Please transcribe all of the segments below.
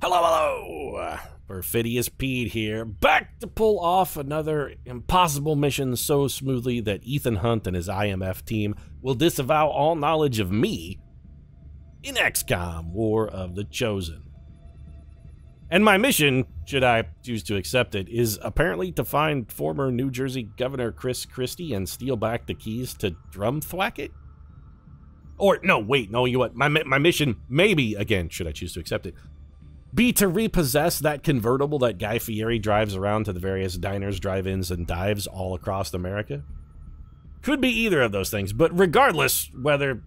Hello, hello! Perfidious Pete here, back to pull off another impossible mission so smoothly that Ethan Hunt and his IMF team will disavow all knowledge of me in XCOM, War of the Chosen. And my mission, should I choose to accept it, is apparently to find former New Jersey Governor Chris Christie and steal back the keys to Drumthwack it? Or, no, wait, no, you know what, my mission, maybe, again, should I choose to accept it, be to repossess that convertible that Guy Fieri drives around to the various diners, drive-ins, and dives all across America. Could be either of those things, but regardless whether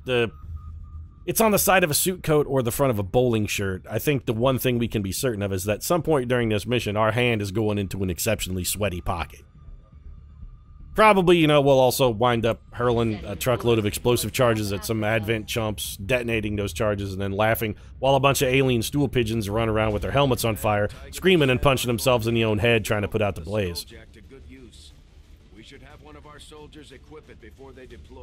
it's on the side of a suit coat or the front of a bowling shirt, I think the one thing we can be certain of is that at some point during this mission, our hand is going into an exceptionally sweaty pocket. Probably, you know, we'll also wind up hurling a truckload of explosive charges at some Advent chumps, detonating those charges, and then laughing while a bunch of alien stool pigeons run around with their helmets on fire, screaming and punching themselves in the own head trying to put out the blaze.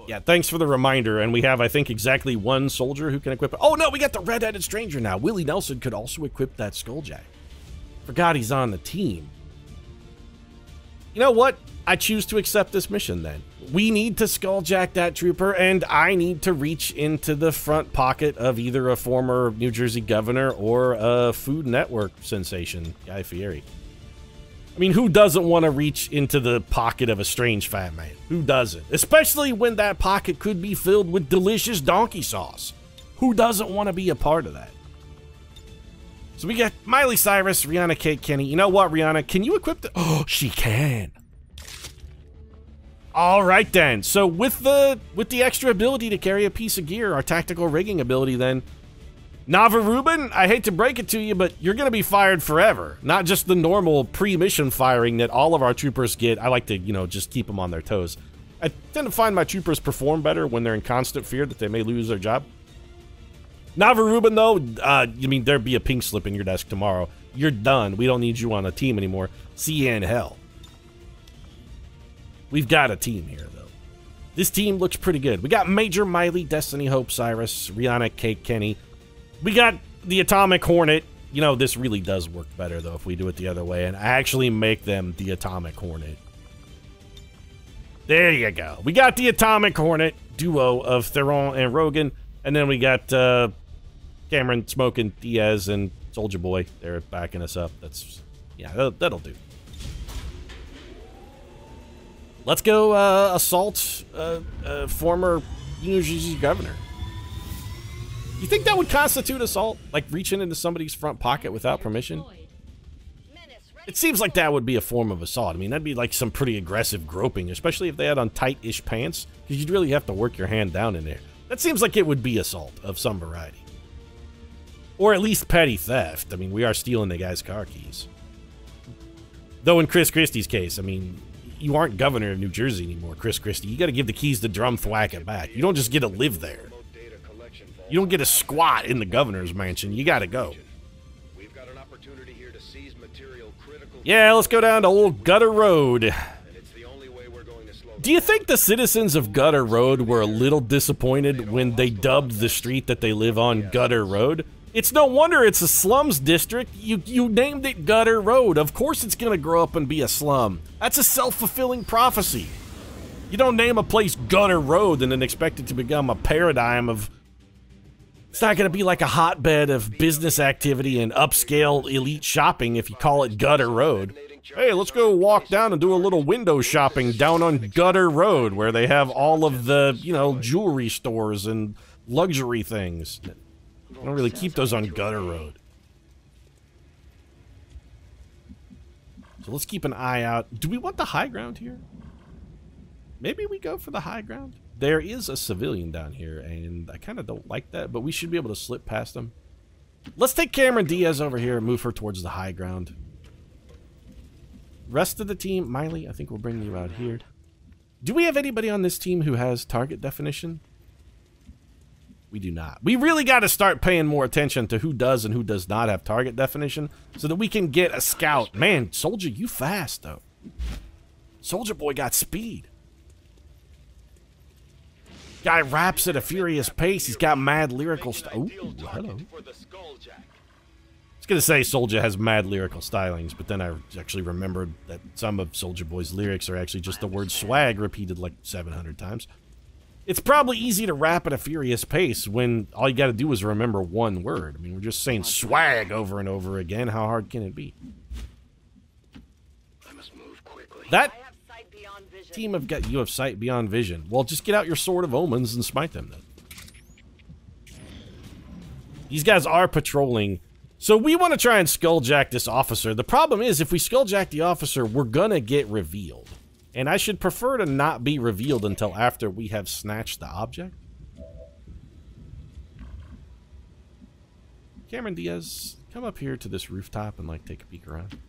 Yeah, thanks for the reminder, and we have, I think, exactly one soldier who can equip it. Oh no, we got the red-headed stranger now. Willie Nelson could also equip that skulljack. Forgot he's on the team. You know what? I choose to accept this mission then. We need to skulljack that trooper, and I need to reach into the front pocket of either a former New Jersey governor or a Food Network sensation, Guy Fieri. I mean, who doesn't want to reach into the pocket of a strange fat man? Who doesn't? Especially when that pocket could be filled with delicious donkey sauce. Who doesn't want to be a part of that? So we got Miley Cyrus, Rihanna, Kate Kenny. You know what, Rihanna? Can you equip the... Oh, she can. All right, then. So with the extra ability to carry a piece of gear, our tactical rigging ability, then, Nava Rubin, I hate to break it to you, but you're going to be fired forever. Not just the normal pre-mission firing that all of our troopers get. I like to, you know, just keep them on their toes. I tend to find my troopers perform better when they're in constant fear that they may lose their job. Nava Rubin, though, you mean there'd be a pink slip in your desk tomorrow. You're done. We don't need you on a team anymore. See you in hell. We've got a team here, though. This team looks pretty good. We got Major Miley, Destiny Hope Cyrus, Rihanna, Kate Kenny. We got the Atomic Hornet. You know, this really does work better, though, if we do it the other way, and actually make them the Atomic Hornet. There you go. We got the Atomic Hornet duo of Theron and Rogan, and then we got Cameron, Smokin, Diaz, and Soldier Boy. They're backing us up. That's, yeah, that'll do. Let's go assault former New Jersey governor. You think that would constitute assault? Like reaching into somebody's front pocket without permission? It seems like that would be a form of assault. I mean, that'd be like some pretty aggressive groping, especially if they had on tight-ish pants, because you'd really have to work your hand down in there. That seems like it would be assault of some variety. Or at least petty theft. I mean, we are stealing the guy's car keys. Though in Chris Christie's case, I mean, you aren't governor of New Jersey anymore, Chris Christie. You got to give the keys to Drumthwack it back. You don't just get to live there. You don't get to squat in the governor's mansion. You got to go. Yeah, let's go down to old Gutter Road. Do you think the citizens of Gutter Road were a little disappointed when they dubbed the street that they live on Gutter Road? It's no wonder it's a slums district. You named it Gutter Road. Of course it's going to grow up and be a slum. That's a self-fulfilling prophecy. You don't name a place Gutter Road and then expect it to become a paradigm of... It's not going to be like a hotbed of business activity and upscale elite shopping if you call it Gutter Road. Hey, let's go walk down and do a little window shopping down on Gutter Road where they have all of the, you know, jewelry stores and luxury things. I don't really keep those on Gutter Road. So let's keep an eye out. Do we want the high ground here? Maybe we go for the high ground? There is a civilian down here, and I kind of don't like that, but we should be able to slip past them. Let's take Cameron Diaz over here and move her towards the high ground. Rest of the team, Miley, I think we'll bring you out here. Do we have anybody on this team who has target definition? We do not. We really got to start paying more attention to who does and who does not have target definition so that we can get a scout. Man, Soldier, you fast, though. Soldier Boy got speed. Guy raps at a furious pace. He's got mad lyrical stuff. Ooh, hello. gonna say Soulja has mad lyrical stylings, but then I actually remembered that some of Soulja Boy's lyrics are actually just the word swag repeated like 700 times. It's probably easy to rap at a furious pace when all you gotta do is remember one word. I mean, we're just saying swag over and over again. How hard can it be? I must move quickly. That team have got you have sight beyond vision. Well, just get out your Sword of Omens and smite them then. These guys are patrolling. So we want to try and skulljack this officer. The problem is, if we skulljack the officer, we're gonna get revealed. And I should prefer to not be revealed until after we have snatched the object. Cameron Diaz, come up here to this rooftop and, like, take a peek around.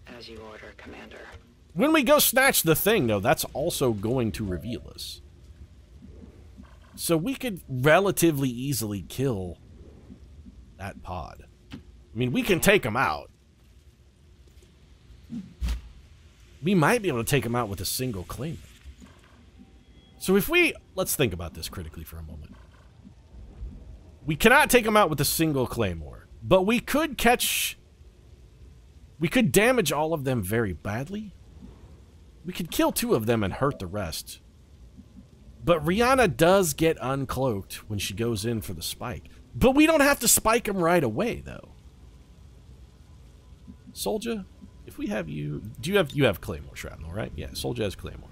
As you order, Commander. When we go snatch the thing, though, that's also going to reveal us. So we could relatively easily kill that pod. I mean, we can take him out. We might be able to take him out with a single claim. So if we... Let's think about this critically for a moment. We cannot take him out with a single claymore, but we could catch... We could damage all of them very badly. We could kill 2 of them and hurt the rest. But Rihanna does get uncloaked when she goes in for the spike. But we don't have to spike him right away, though. Soulja, if we have you... You have Claymore Shrapnel, right? Yeah, Soulja has Claymore.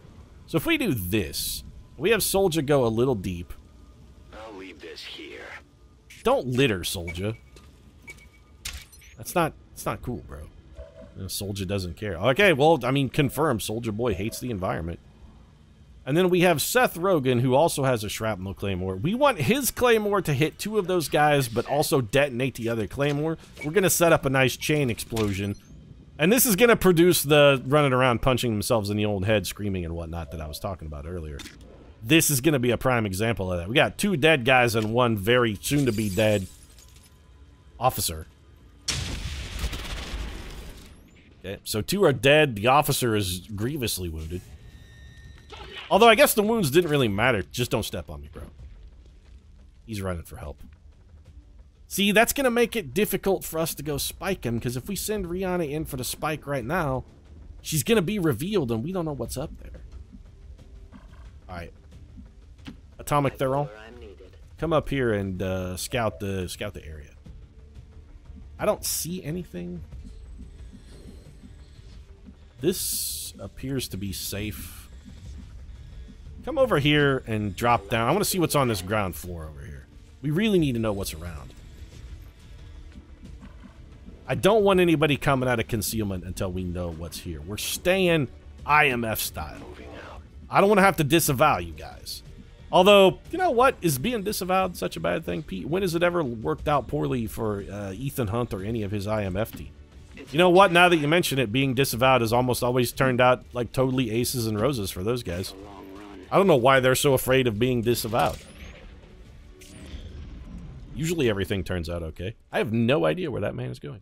So if we do this, we have Soulja go a little deep. I'll leave this here. Don't litter, Soulja. It's not cool, bro. Soulja doesn't care. Okay, well, I mean, confirmed. Soulja Boy hates the environment. And then we have Seth Rogen, who also has a Shrapnel Claymore. We want his Claymore to hit 2 of those guys, but also detonate the other Claymore. We're going to set up a nice chain explosion. And this is going to produce the running around punching themselves in the old head, screaming and whatnot that I was talking about earlier. This is going to be a prime example of that. We got 2 dead guys and 1 very soon-to-be dead officer. Okay, so 2 are dead. The officer is grievously wounded. Although I guess the wounds didn't really matter. Just don't step on me, bro. He's running for help. See, that's going to make it difficult for us to go spike him, because if we send Rihanna in for the spike right now, she's going to be revealed, and we don't know what's up there. Alright. Atomic Theron, come up here and scout the area. I don't see anything. This appears to be safe. Come over here and drop down. I want to see what's on this ground floor over here. We really need to know what's around. I don't want anybody coming out of concealment until we know what's here. We're staying IMF style. I don't want to have to disavow you guys. Although, you know what? Is being disavowed such a bad thing, Pete? When has it ever worked out poorly for Ethan Hunt or any of his IMF team? You know what? Now that you mention it, being disavowed has almost always turned out like totally aces and roses for those guys. I don't know why they're so afraid of being disavowed. Usually everything turns out okay. I have no idea where that man is going.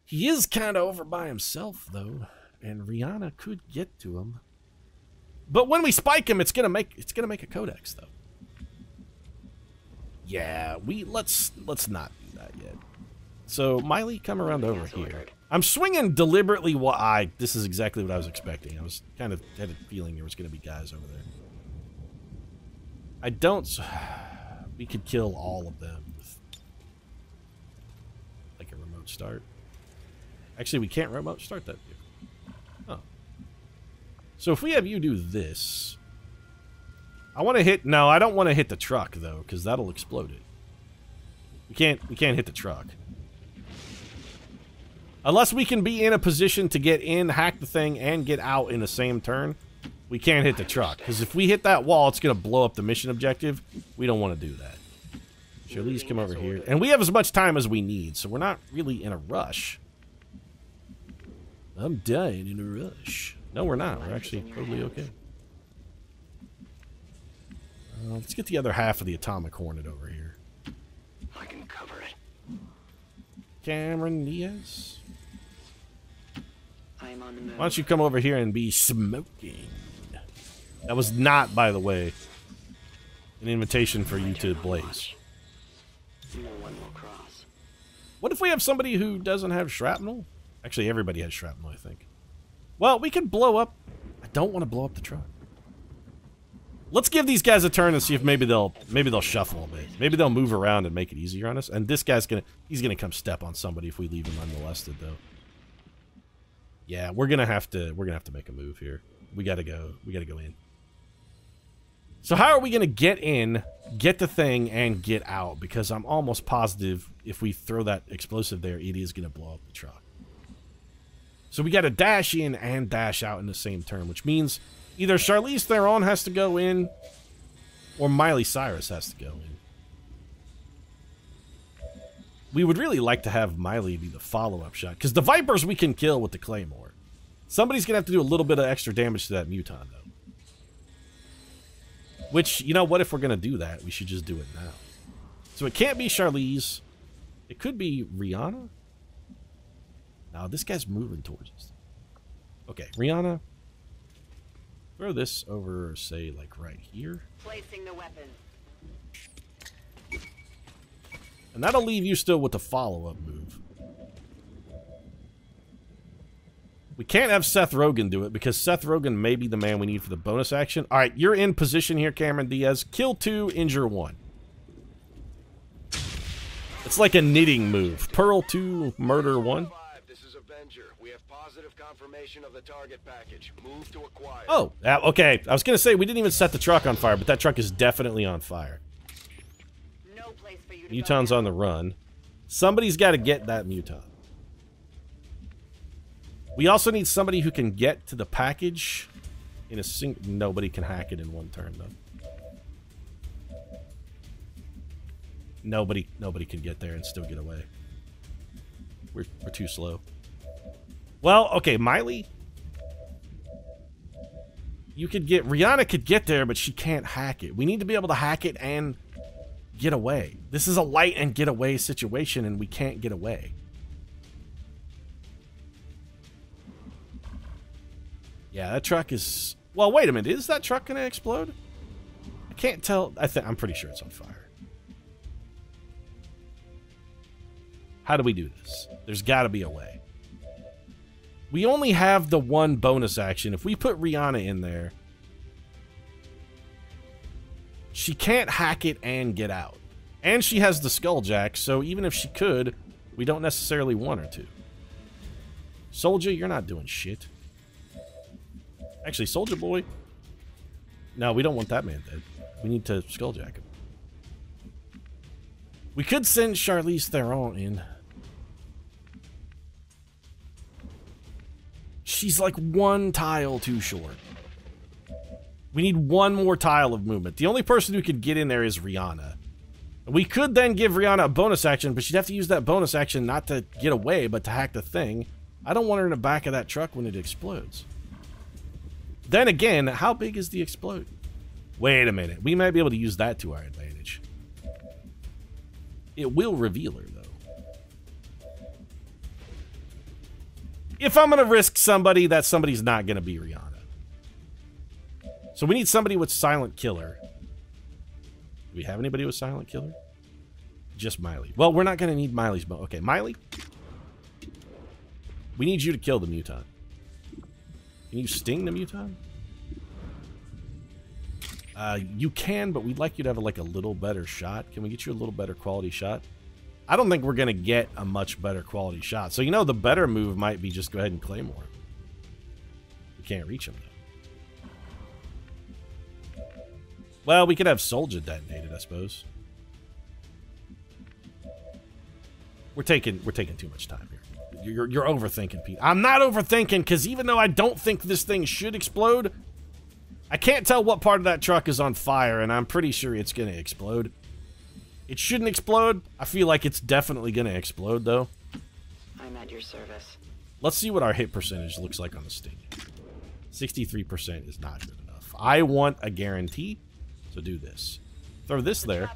He is kind of over by himself, though, and Rihanna could get to him. But when we spike him, it's gonna make a codex, though. Yeah, let's not do that yet. So Miley, come around over here. I'm swinging deliberately. This is exactly what I was expecting. I was kind of had a feeling there was going to be guys over there. I don't... We could kill all of them with, like, a remote start. Actually, we can't remote start that vehicle. Oh. So if we have you do this... I want to hit... No, I don't want to hit the truck, though, because that'll explode it. We can't hit the truck. Unless we can be in a position to get in, hack the thing, and get out in the same turn, we can't hit the truck. Because if we hit that wall, it's going to blow up the mission objective. We don't want to do that. Charlize, come over here. And we have as much time as we need, so we're not really in a rush. I'm dying in a rush. No, we're not. We're actually totally okay. Let's get the other half of the Atomic Hornet over here. I can cover it. Cameron Diaz. I am on the move. Why don't you come over here and be smoking? That was not, by the way, an invitation for you to blaze. No one will cross. What if we have somebody who doesn't have shrapnel? Actually, everybody has shrapnel, I think. Well, we could blow up. I don't want to blow up the truck. Let's give these guys a turn and see if maybe they'll shuffle a bit. Maybe they'll move around and make it easier on us. And this guy's he's gonna come step on somebody if we leave him unmolested, though. Yeah, we're gonna have to make a move here. We gotta go in. So how are we gonna get in, get the thing, and get out? Because I'm almost positive if we throw that explosive there, it is gonna blow up the truck. So we gotta dash in and dash out in the same turn, which means either Charlize Theron has to go in, or Miley Cyrus has to go in. We would really like to have Miley be the follow-up shot, because the Vipers we can kill with the Claymore. Somebody's going to have to do a little bit of extra damage to that Muton, though. Which, you know what, if we're going to do that, we should just do it now. So it can't be Charlize. It could be Rihanna. No, this guy's moving towards us. Okay, Rihanna. Throw this over, say, like right here. Placing the weapon. And that'll leave you still with the follow-up move. We can't have Seth Rogen do it because Seth Rogen may be the man we need for the bonus action. All right, you're in position here, Cameron Diaz. Kill 2, injure 1. It's like a knitting move. Pearl 2, murder 1. We have positive confirmation of the target package. Move to acquire. Oh, okay. I was going to say, we didn't even set the truck on fire, but that truck is definitely on fire. No place for you to Muton's on the run. Somebody's got to get that Muton. We also need somebody who can get to the package in a nobody can hack it in one turn, though. Nobody can get there and still get away. We're too slow. Well, okay, Miley. You could get... Rihanna could get there, but she can't hack it. We need to be able to hack it and get away. This is a light and get away situation, and we can't get away. Yeah, that truck is... Well, wait a minute. Is that truck going to explode? I can't tell. I'm pretty sure it's on fire. How do we do this? There's got to be a way. We only have the one bonus action. If we put Rihanna in there, she can't hack it and get out. And she has the Skulljack, so even if she could, we don't necessarily want her to. Soldier, you're not doing shit. Actually, Soldier Boy. No, we don't want that man dead. We need to Skulljack him. We could send Charlize Theron in. She's like one tile too short. We need one more tile of movement. The only person who could get in there is Rihanna. We could then give Rihanna a bonus action, but she'd have to use that bonus action not to get away, but to hack the thing. I don't want her in the back of that truck when it explodes. Then again, how big is the explode? Wait a minute. We might be able to use that to our advantage. It will reveal her, though. If I'm going to risk somebody, that somebody's not going to be Rihanna. So we need somebody with Silent Killer. Do we have anybody with Silent Killer? Just Miley. Well, we're not going to need Miley's bow. Okay, Miley. We need you to kill the Muton. Can you sting the Muton? You can, but we'd like you to have like a little better shot. Can we get you a little better quality shot? I don't think we're going to get a much better quality shot. So, you know, the better move might be just go ahead and Claymore. We can't reach him, though. Well, we could have Soldier detonated, I suppose. We're taking too much time here. You're overthinking, Pete. I'm not overthinking, because even though I don't think this thing should explode, I can't tell what part of that truck is on fire, and I'm pretty sure it's going to explode. It shouldn't explode. I feel like it's definitely going to explode, though. I'm at your service. Let's see what our hit percentage looks like on the Sting. 63% is not good enough. I want a guarantee, so do this. Throw this there.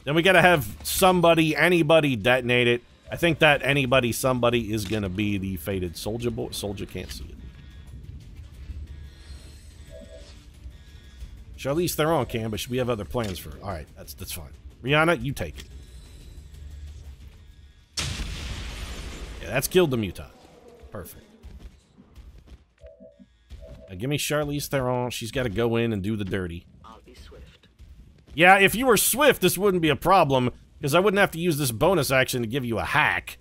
Then we gotta have somebody, anybody detonate it. I think that anybody, somebody is gonna be the fated Soldier Boy. Soldier can't see it. Charlize Theron can, but we have other plans for her. Alright, that's fine. Rihanna, you take it. Yeah, that's killed the mutant. Perfect. Now give me Charlize Theron. She's got to go in and do the dirty. I'll be swift. Yeah, if you were swift, this wouldn't be a problem, because I wouldn't have to use this bonus action to give you a hack.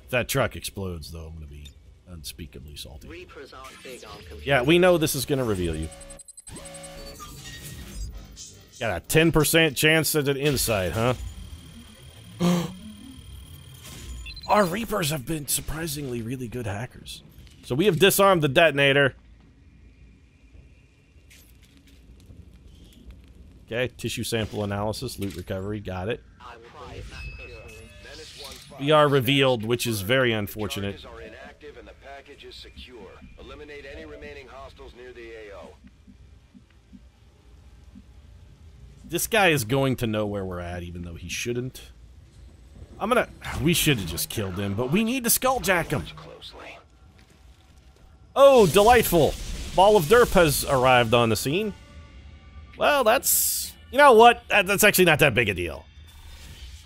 If that truck explodes, though, I'm going to be unspeakably salty. Reapers aren't big on computers. Yeah, we know this is going to reveal you. Got a 10% chance at an insight, huh? Our Reapers have been surprisingly really good hackers. So we have disarmed the detonator. Okay, tissue sample analysis, loot recovery, got it. We are revealed, which is very unfortunate. Charges are inactive and the package is secure. Eliminate any remaining hostiles near the AO. This guy is going to know where we're at, even though he shouldn't. We should have just killed him, but we need to skulljack him. Closely. Oh, delightful. Ball of Derp has arrived on the scene. Well, that's... You know what? That's actually not that big a deal.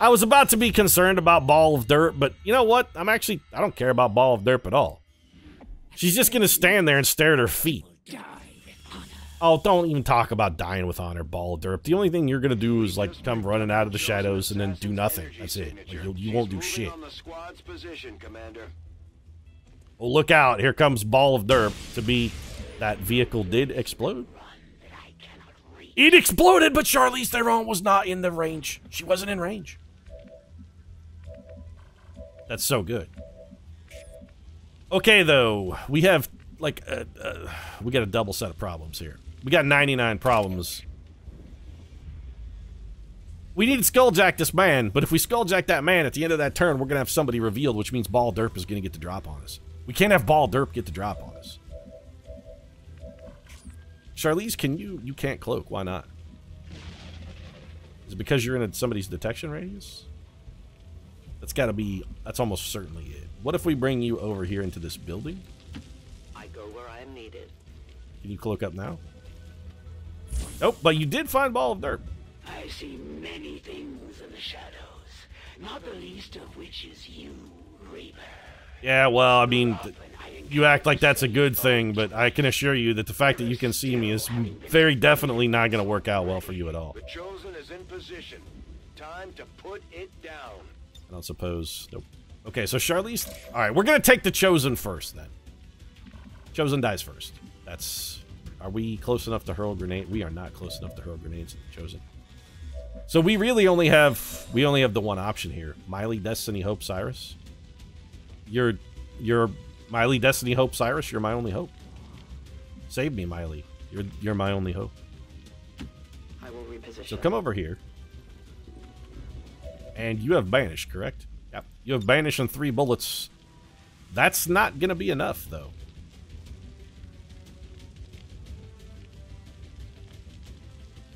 I was about to be concerned about Ball of Derp, but you know what? I don't care about Ball of Derp at all. She's just gonna stand there and stare at her feet. Oh, don't even talk about dying with honor, Ball of Derp. The only thing you're gonna do is, like, come running out of the shadows and then do nothing. That's it. Like, you won't do shit. On the squad's position, Commander. Oh, look out. Here comes Ball of Derp to be... That vehicle did explode. It exploded, but Charlize Theron was not in the range. She wasn't in range. That's so good. Okay, though. We have, like, we got a double set of problems here. We got 99 problems. We need to skulljack this man, but if we skulljack that man, at the end of that turn, we're going to have somebody revealed, which means Ball Derp is going to get the drop on us. We can't have Ball Derp get the drop on us. Charlize, you can't cloak. Why not? Is it because you're in somebody's detection radius? That's almost certainly it. What if we bring you over here into this building? I go where I am needed. Can you cloak up now? Nope, but you did find Ball of Derp. I see many things in the shadows, not the least of which is you, Reaper. Yeah, well, I mean, you act like that's a good thing, but I can assure you that the fact that you can see me is very definitely not going to work out well for you at all. The Chosen is in position. Time to put it down. I don't suppose. Nope. Okay, so Charlize... Alright, we're going to take the Chosen first, then. Chosen dies first. That's... Are we close enough to hurl grenade? We are not close enough to hurl grenades at the Chosen. So we really only have... We only have the one option here. Miley, Destiny, Hope, Cyrus. You're Miley, Destiny, Hope, Cyrus. You're my only hope. Save me, Miley. You're my only hope. I will reposition. So come over here. And you have Banish, correct? Yep. You have Banish and 3 bullets. That's not going to be enough, though.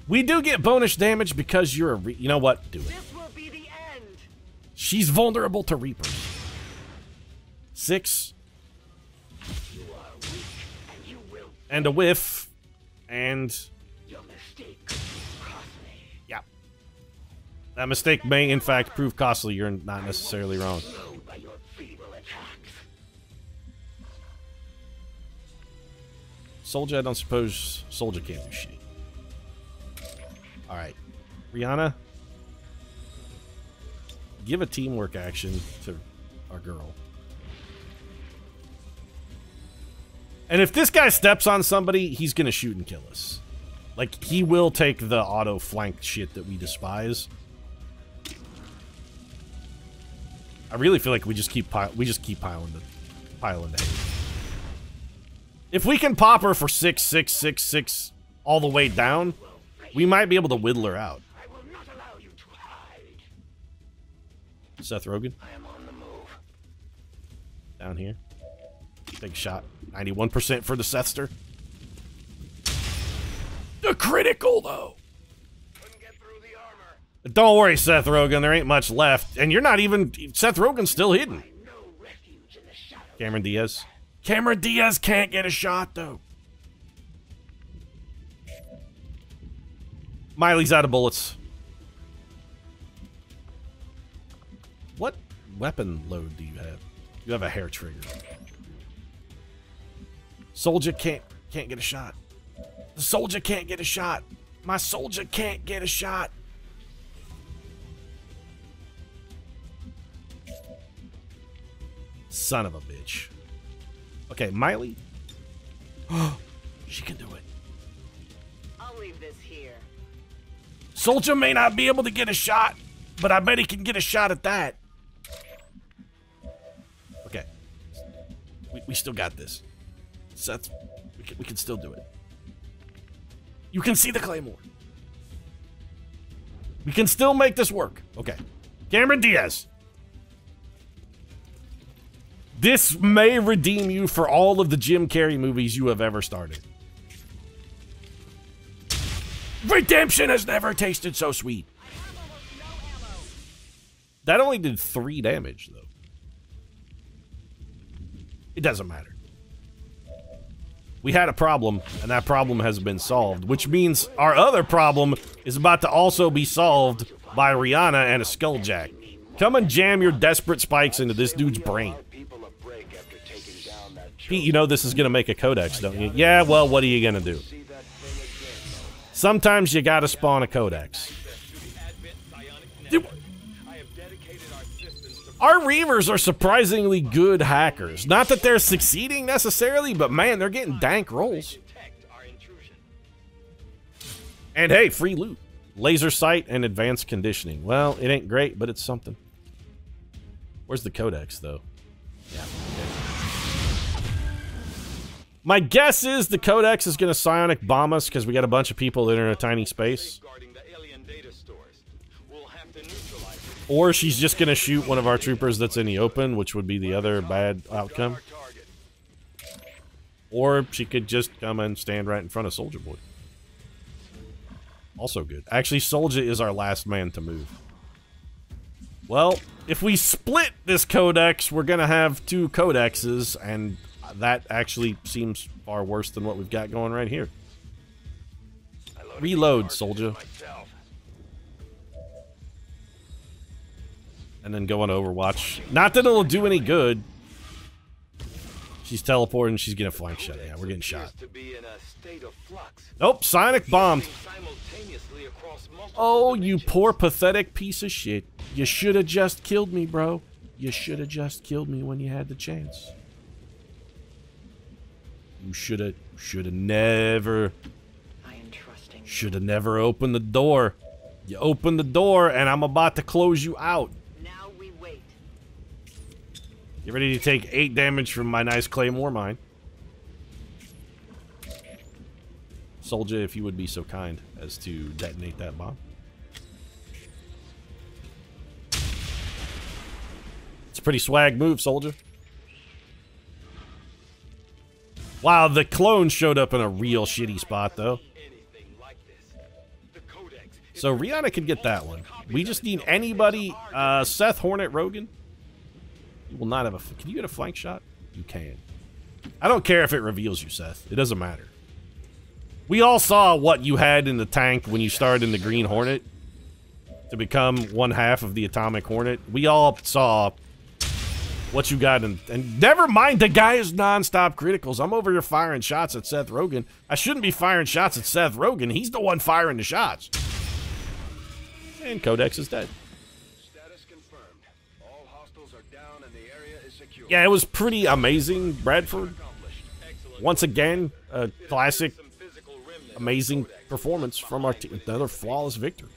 We do get bonus damage because you're a you know what? Do it. This will be the end. She's vulnerable to Reapers. 6. You are weak, and you will. And a whiff. And... Your mistake cost me. yeah. That mistake may, in fact, prove costly. You're not necessarily wrong. Slowed by your feeble attacks. Soldier, I don't suppose Soldier can't do shit. Alright. Rihanna, give a teamwork action to our girl. And if this guy steps on somebody, he's gonna shoot and kill us. Like, he will take the auto flank shit that we despise. I really feel like we just keep piling the hate. If we can pop her for 6, 6, 6, 6 all the way down, we might be able to whittle her out. I will not allow you to hide. Seth Rogen, I am on the move. down here. Big shot. 91% for the Sethster. The critical, though. Couldn't get through the armor. Don't worry, Seth Rogen. There ain't much left. And you're not even... Seth Rogen's still hidden. No refuge in the shadows. Cameron Diaz. Cameron Diaz can't get a shot, though. Miley's out of bullets. weapon load do you have? You have a hair trigger. Soldier can't get a shot. The soldier can't get a shot. My soldier can't get a shot. Son of a bitch. Okay, Miley. She can do it. I'll leave this here. Soldier may not be able to get a shot, but I bet he can get a shot at that. Okay. We still got this. Seth, we can still do it. You can see the claymore. We can still make this work. Okay. Cameron Diaz. This may redeem you for all of the Jim Carrey movies you have ever started. Redemption has never tasted so sweet. That only did 3 damage, though. It doesn't matter. We had a problem, and that problem has been solved, which means our other problem is about to also be solved by Rihanna and a Skulljack. Come and jam your desperate spikes into this dude's brain. Pete, you know this is going to make a codex, don't you? Yeah, well, what are you going to do? Sometimes you got to spawn a codex. Our Reavers are surprisingly good hackers. Not that they're succeeding necessarily, but man, they're getting dank rolls. And hey, free loot. Laser sight and advanced conditioning. Well, it ain't great, but it's something. Where's the codex, though? Yeah, okay. My guess is the codex is going to psionic bomb us because we got a bunch of people that are in a tiny space. Or she's just going to shoot one of our troopers that's in the open, which would be the other bad outcome. Or she could just come and stand right in front of Soldier Boy. Also good. Actually, Soldier is our last man to move. Well, if we split this codex, we're going to have 2 codexes, and that actually seems far worse than what we've got going right here. Reload, Soldier. And then go on Overwatch. Not that it'll do any good. She's teleporting, she's getting flank shot. Yeah, we're getting shot. Nope, Sonic bombed. Oh, you poor pathetic piece of shit. You should have just killed me, bro. You should have just killed me when you had the chance. You should have never opened the door. You opened the door and I'm about to close you out. Now we wait. Get ready to take 8 damage from my nice claymore mine. Soldier, if you would be so kind as to detonate that bomb. It's a pretty swag move, Soldier. Wow, the clone showed up in a real shitty spot, though. So Rihanna can get that one. We just need anybody. Seth, Hornet, Rogan. You will not have a... Can you get a flank shot? You can. I don't care if it reveals you, Seth. It doesn't matter. We all saw what you had in the tank when you started in the Green Hornet to become 1/2 of the Atomic Hornet. We all saw what you got in... And never mind, the guy is non-stop criticals. I'm over here firing shots at Seth Rogen. I shouldn't be firing shots at Seth Rogen. He's the one firing the shots. And Codex is dead. Status confirmed. All hostiles are down and the area is secure. Yeah, it was pretty amazing, Bradford. Once again, a classic, amazing performance from our team. Another flawless victory.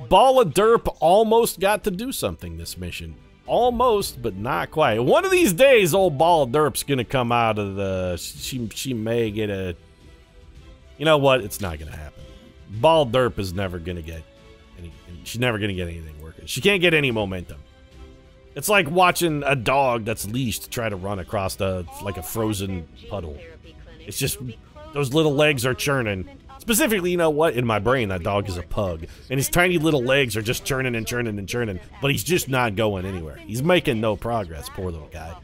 Ball of Derp almost got to do something this mission. Almost, but not quite. One of these days, old Ball of Derp's gonna come out of the... She may get a... You know what? It's not gonna happen. Ball Derp is never gonna get any... She's never gonna get anything working. She can't get any momentum. It's like watching a dog that's leashed try to run across like a frozen puddle. It's just... Those little legs are churning. Specifically, you know what? In my brain, that dog is a pug. And his tiny little legs are just churning and churning and churning. But he's just not going anywhere. He's making no progress, poor little guy.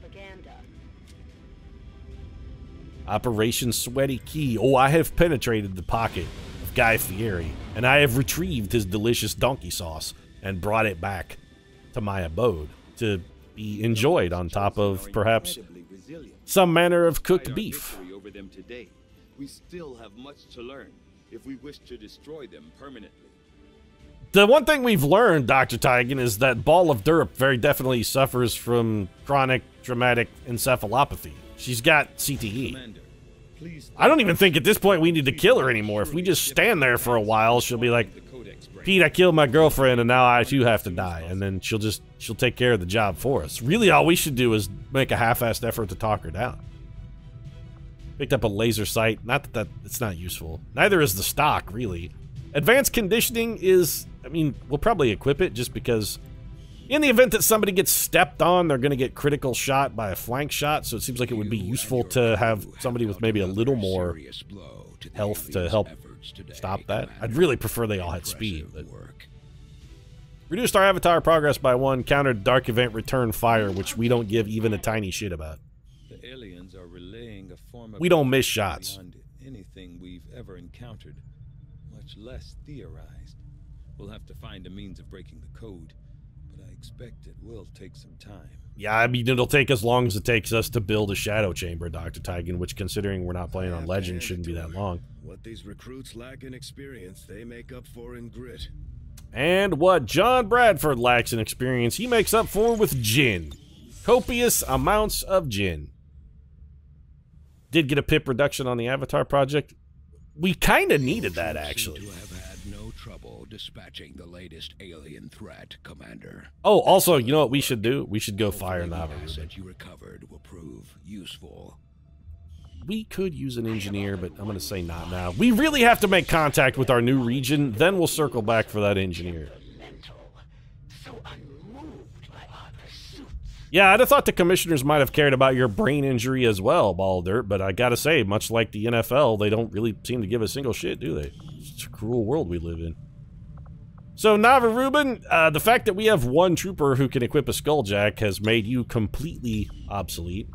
Operation Sweaty Key. Oh, I have penetrated the pocket of Guy Fieri. And I have retrieved his delicious donkey sauce. and brought it back to my abode to be enjoyed on top of perhaps some manner of cooked beef. Over them today. We still have much to learn if we wish to destroy them permanently. The one thing we've learned, Dr. Tigan, is that Ball of Derp very definitely suffers from chronic traumatic encephalopathy. She's got CTE. Commander, please I don't even think at this point we need to kill her anymore. If we just stand there for a while, she'll be like, Pete, I killed my girlfriend and now I too have to die. And then she'll take care of the job for us. Really all we should do is make a half-assed effort to talk her down. Picked up a laser sight. Not that it's not useful. Neither is the stock, really. Advanced conditioning is, I mean, we'll probably equip it just because in the event that somebody gets stepped on, they're going to get critical shot by a flank shot, so it seems like it would be useful to have somebody with maybe a little more health to help stop that. I'd really prefer they all had speed. But reduced our avatar progress by 1, countered dark event return fire, which we don't give even a tiny shit about. The aliens are relaying a form of we don't miss shots. beyond anything we've ever encountered, much less theorized. We'll have to find a means of breaking the code, but I expect it will take some time. Yeah, I mean, it'll take as long as it takes us to build a shadow chamber, Dr. Tigan, which, considering we're not playing on Legend, shouldn't be that long. What these recruits lack in experience, they make up for in grit. And what John Bradford lacks in experience, he makes up for with gin. Copious amounts of gin. Did get a pip reduction on the Avatar project. We kind of needed that, actually. To have had no trouble dispatching the latest alien threat, Commander. Oh, also, you know what we should do? We should go fire Nava. That you recovered will prove useful. We could use an engineer, but I'm going to say not now. We really have to make contact with our new region, then we'll circle back for that engineer. So unmoved by our pursuits. Yeah, I'd have thought the commissioners might have cared about your brain injury as well, Balder, but I gotta say, much like the NFL, they don't really seem to give a single shit, do they? It's a cruel world we live in. So, Nava Rubin, the fact that we have one trooper who can equip a Skulljack has made you completely obsolete.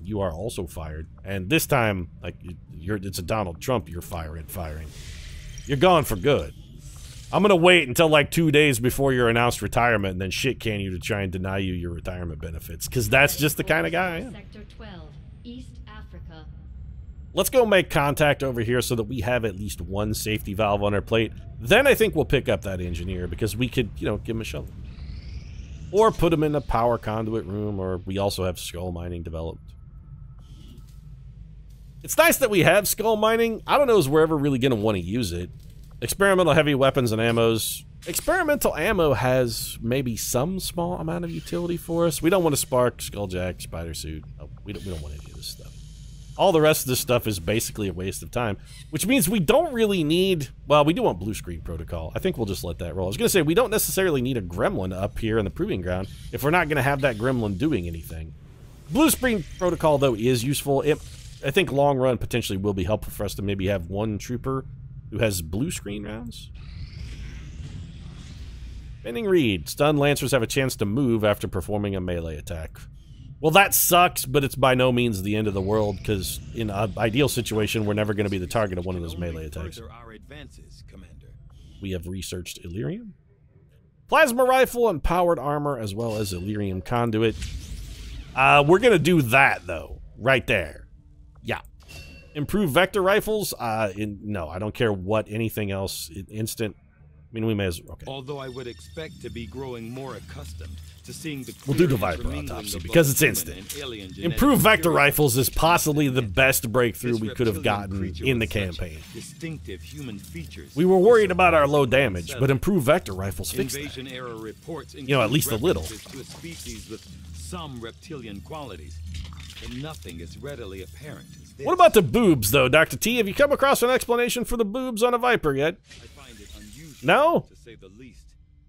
You are also fired. And this time, like, it's a Donald Trump you're firing. You're gone for good. I'm gonna wait until like 2 days before your announced retirement and then shit can you to try and deny you your retirement benefits, because that's just the kind of guy I am. Sector 12, East Africa. Let's go make contact over here so that we have at least one safety valve on our plate. Then I think we'll pick up that engineer, because we could, you know, give him a shovel. Or put him in a power conduit room, or we also have skull mining developed. It's nice that we have skull mining. I don't know if we're ever really going to want to use it. Experimental heavy weapons and ammos. Experimental ammo has maybe some small amount of utility for us. We don't want to spark, skulljack, spider suit. Oh, we don't want any of this stuff. All the rest of this stuff is basically a waste of time, which means we don't really need... Well, we do want blue screen protocol. I think we'll just let that roll. I was going to say, we don't necessarily need a gremlin up here in the proving ground if we're not going to have that gremlin doing anything. Blue screen protocol, though, is useful. I think long run potentially will be helpful for us to maybe have one trooper who has blue screen rounds. Bending Reed. Stunned Lancers have a chance to move after performing a melee attack. Well, that sucks, but it's by no means the end of the world, because in an ideal situation, we're never going to be the target of one of those melee attacks. We have researched Illyrium. Plasma rifle and powered armor, as well as Illyrium conduit. We're going to do that, though. Right there. Yeah. Improved vector rifles? No, I don't care what anything else. Instant. I mean, we may as well. Okay. Although I would expect to be growing more accustomed to seeing the... We'll do the Viper autopsy because it's instant. Improved vector rifles is possibly the best breakthrough we could have gotten in the campaign. Distinctive human features. We were worried about our low damage, but improved vector rifles fix that. You know, at least a little. To a species with some reptilian qualities, but nothing is readily apparent. What about the boobs, though, Dr. T? Have you come across an explanation for the boobs on a Viper yet? No? To say the least,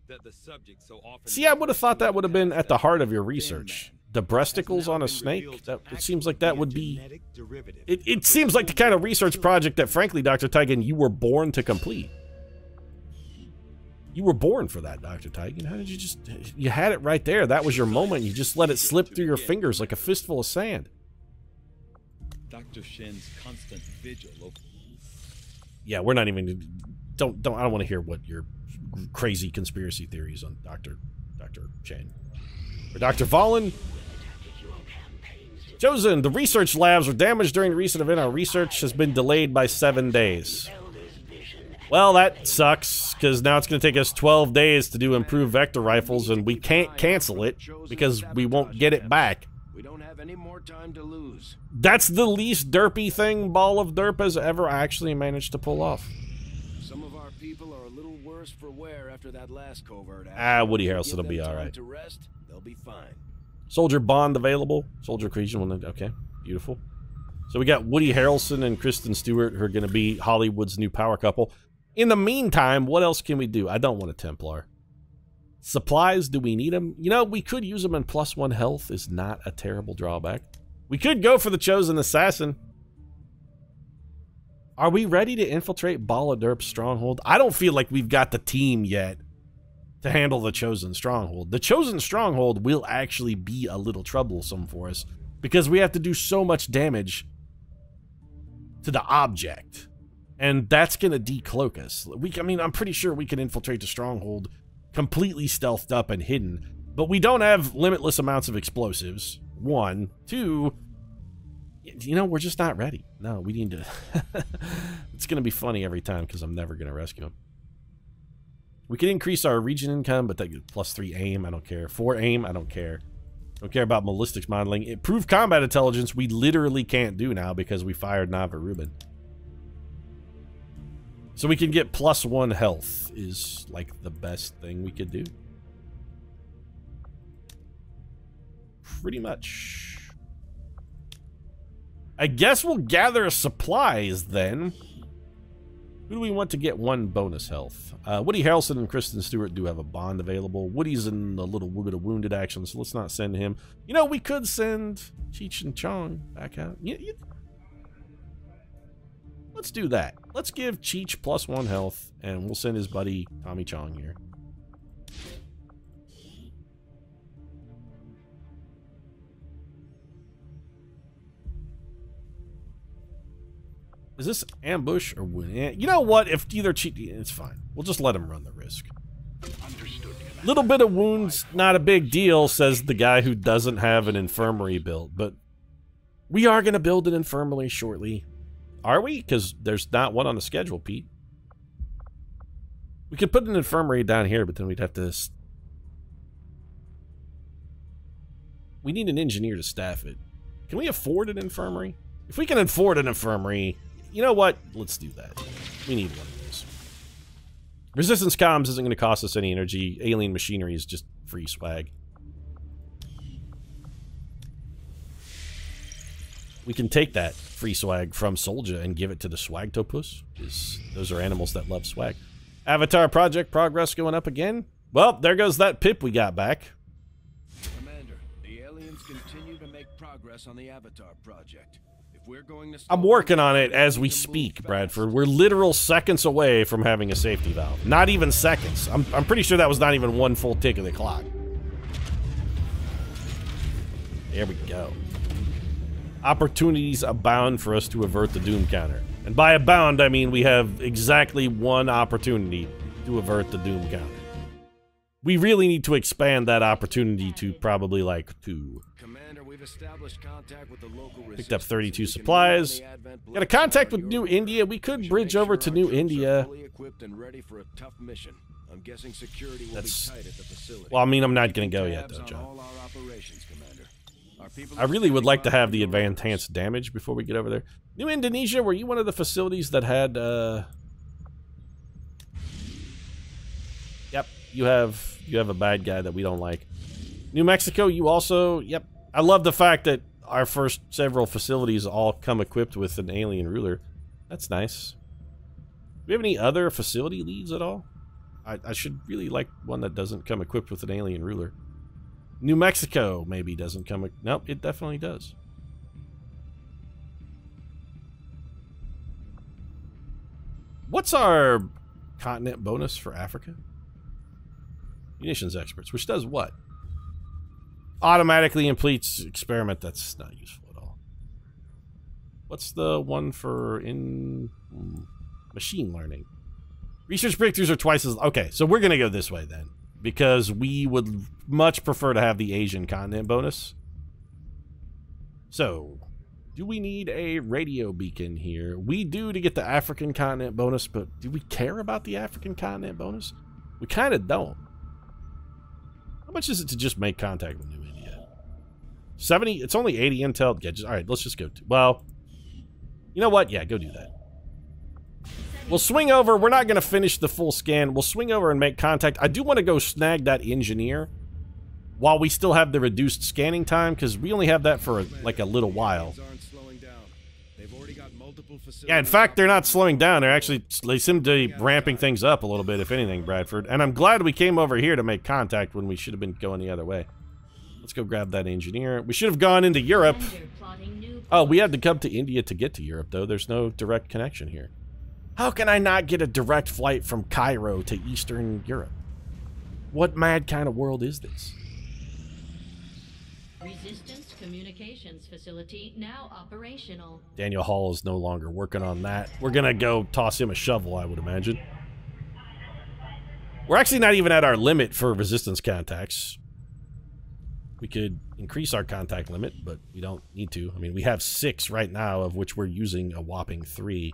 that the subject so often... See, I would have thought that would have been at the heart of your research. The breasticles on a snake? It seems like that would be... It seems like the kind of research project that, frankly, Dr. Tigan, you were born to complete. You were born for that, Dr. Tigan. How did you just... You had it right there. That was your moment. You just let it slip through your fingers like a fistful of sand. Dr. Shen's constant vigil over... Yeah, we're not even don't I don't want to hear what your crazy conspiracy theories on Dr. Shen. Or Dr. Fallen. Chosen, the research labs were damaged during the recent event. Our research has been delayed by 7 days. Well, that sucks, because now it's going to take us 12 days to do improved vector rifles, and we can't cancel it, because we won't get it back. We don't have any more time to lose. That's the least derpy thing Ball of Derp has ever actually managed to pull off. Some of our people are a little worse for wear after that last covert action. Ah, Woody Give Harrelson will them be time alright. to rest, they'll be fine. Soldier Bond available. Soldier Creation, okay, beautiful. So we got Woody Harrelson and Kristen Stewart, who are going to be Hollywood's new power couple. In the meantime, what else can we do? I don't want a Templar. Supplies, do we need them? You know, we could use them, and +1 health is not a terrible drawback. We could go for the Chosen Assassin. Are we ready to infiltrate Ball of Derp's stronghold? I don't feel like we've got the team yet to handle the Chosen Stronghold. The Chosen Stronghold will actually be a little troublesome for us, because we have to do so much damage to the object. And that's going to decloak us. I mean, I'm pretty sure we can infiltrate the Stronghold completely stealthed up and hidden. But we don't have limitless amounts of explosives. 1. 2, you know, we're just not ready. No, we need to... It's going to be funny every time, because I'm never going to rescue him. We can increase our region income, but that +3 aim, I don't care. 4 aim, I don't care. Don't care about ballistics modeling. Improved combat intelligence, we literally can't do now because we fired Nava Rubin. So we can get +1 health is like the best thing we could do. Pretty much. I guess we'll gather supplies then. Who do we want to get 1 bonus health? Woody Harrelson and Kristen Stewart do have a bond available. Woody's in a little bit of wounded action, so let's not send him. You know, we could send Cheech and Chong back out. Let's do that. Let's give Cheech +1 health, and we'll send his buddy Tommy Chong here. Is this ambush or win? You know what? If either cheat, it's fine. We'll just let him run the risk. Little bit of wounds, not a big deal, says the guy who doesn't have an infirmary built. But we are going to build an infirmary shortly. Are we? Because there's not one on the schedule, Pete. We could put an infirmary down here, but then we'd have to... We need an engineer to staff it. Can we afford an infirmary? If we can afford an infirmary... You know what? Let's do that. We need one of those. Resistance comms isn't going to cost us any energy. Alien machinery is just free swag. We can take that free swag from Soldier and give it to the Swagtopus, because those are animals that love swag. Avatar project progress going up again. Well, there goes that pip we got back. Commander, the aliens continue to make progress on the Avatar project. I'm working on it as we speak, Bradford. We're literal seconds away from having a safety valve. Not even seconds. I'm pretty sure that was not even 1 full tick of the clock. There we go. Opportunities abound for us to avert the doom counter. And by abound, I mean we have exactly 1 opportunity to avert the doom counter. We really need to expand that opportunity to probably like 2. Commander, we've established contact with the local Picked up 32 supplies. Got a contact with New India. We could bridge over to New India. That's... Well, I mean, I'm not going to go yet, though, John. I really would like to have the enhanced damage before we get over there. New Indonesia, were you one of the facilities that had... Yep, you have a bad guy that we don't like. New Mexico, you also... Yep. I love the fact that our first several facilities all come equipped with an alien ruler. That's nice. Do we have any other facility leads at all? I should really like one that doesn't come equipped with an alien ruler. New Mexico maybe doesn't come... Nope, it definitely does. What's our continent bonus for Africa? Munitions experts, which does what? Automatically completes experiment. That's not useful at all. What's the one for machine learning? Research breakthroughs are twice as... Okay, so we're going to go this way then. Because we would much prefer to have the Asian continent bonus. So, do we need a radio beacon here? We do to get the African continent bonus, but do we care about the African continent bonus? We kind of don't. How much is it to just make contact with New India? 70? It's only 80 intel. Yeah, just, all right, let's just go. Well, you know what? Yeah, go do that. We'll swing over. We're not going to finish the full scan. We'll swing over and make contact. I do want to go snag that engineer while we still have the reduced scanning time, because we only have that for like a little while. Yeah, in fact, they're not slowing down. They seem to be ramping things up a little bit, if anything, Bradford. And I'm glad we came over here to make contact when we should have been going the other way. Let's go grab that engineer. We should have gone into Europe. Oh, we had to come to India to get to Europe, though. There's no direct connection here. How can I not get a direct flight from Cairo to Eastern Europe? What mad kind of world is this? Resistance communications facility now operational. Daniel Hall is no longer working on that. We're gonna go toss him a shovel, I would imagine. We're actually not even at our limit for resistance contacts. We could increase our contact limit, but we don't need to. I mean, we have 6 right now, of which we're using a whopping 3.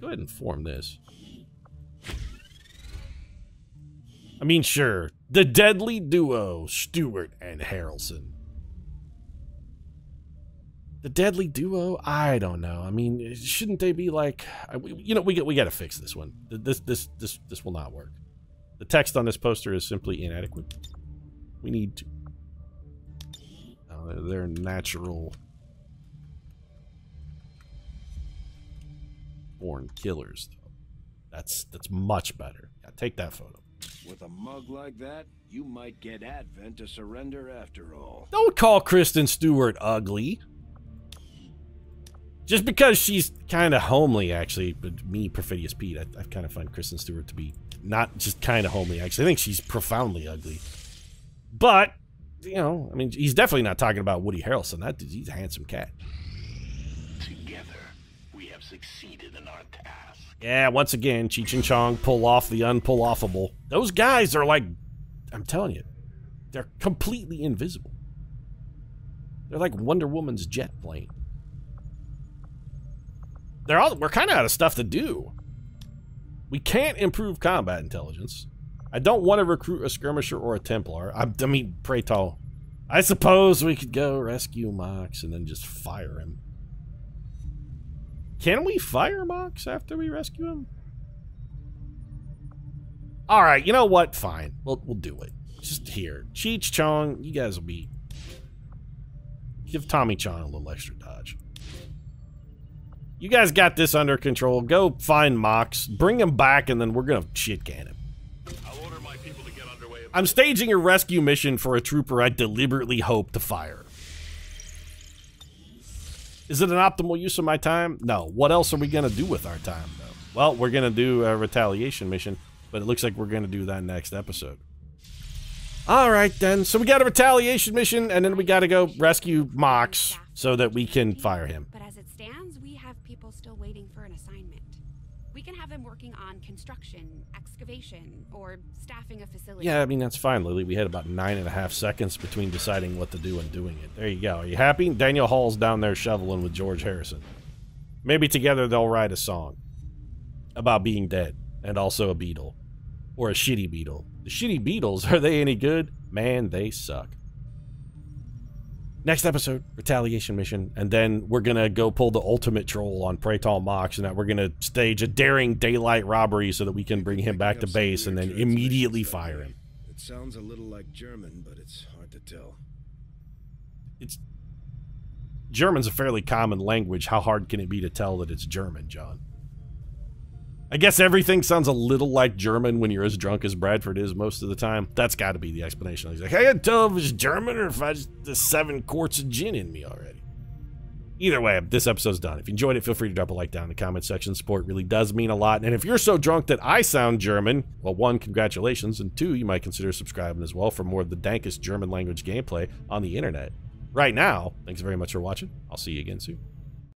Go ahead and form this. I mean, sure. The deadly duo, Stewart and Harrelson. The deadly duo? I don't know. I mean, shouldn't they be like... You know, we got to fix this one. This will not work. The text on this poster is simply inadequate. We need to... Oh, they're natural... born killers, though. That's much better. Yeah, take that photo. With a mug like that, you might get Advent to surrender after all. Don't call Kristen Stewart ugly. Just because she's kind of homely, actually. But me, Perfidious Pete, I kind of find Kristen Stewart to be not just kind of homely, actually. I think she's profoundly ugly. But, you know, I mean, he's definitely not talking about Woody Harrelson. He's a handsome cat. Together, we have succeeded in our task. Yeah, once again, Cheech and Chong pull off the unpull-offable. Those guys are like, I'm telling you, they're completely invisible. They're like Wonder Woman's jet plane. We're kind of out of stuff to do. We can't improve combat intelligence. I don't want to recruit a skirmisher or a Templar. I mean, pray tall. I suppose we could go rescue Mox and then just fire him. Can we fire Mox after we rescue him? Alright, you know what? Fine. We'll do it. Just here. Cheech, Chong, you guys will be... Give Tommy Chong a little extra dodge. You guys got this under control. Go find Mox. Bring him back, and then we're gonna shit-can him. I'll order my people to get underway. I'm staging a rescue mission for a trooper I deliberately hope to fire. Is it an optimal use of my time? No. What else are we going to do with our time, though? Well, we're going to do a retaliation mission, but it looks like we're going to do that next episode. All right, then. So we got a retaliation mission, and then we got to go rescue Mox so that we can fire him. But as it stands, we have people still waiting for an assignment. We can have them working on construction, excavation, or staffing a facility. Yeah, I mean, that's fine, Lily. We had about 9.5 seconds between deciding what to do and doing it. There you go. Are you happy? Daniel Hall's down there shoveling with George Harrison. Maybe together they'll write a song about being dead and also a Beatle. Or a shitty Beatle. The shitty Beatles, are they any good? Man, they suck. Next episode, retaliation mission, and then we're gonna go pull the ultimate troll on Praetal Mox, and that we're gonna stage a daring daylight robbery so that we can bring him back to base and then immediately fire him. It sounds a little like German, but it's hard to tell. German's a fairly common language. How hard can it be to tell that it's German, John? I guess everything sounds a little like German when you're as drunk as Bradford is most of the time. That's got to be the explanation. He's like, I can't tell if it's German or if I just the 7 quarts of gin in me already. Either way, this episode's done. If you enjoyed it, feel free to drop a like down in the comment section. Support really does mean a lot. And if you're so drunk that I sound German, well, 1, congratulations, and 2, you might consider subscribing as well for more of the dankest German language gameplay on the internet. Right now, thanks very much for watching. I'll see you again soon.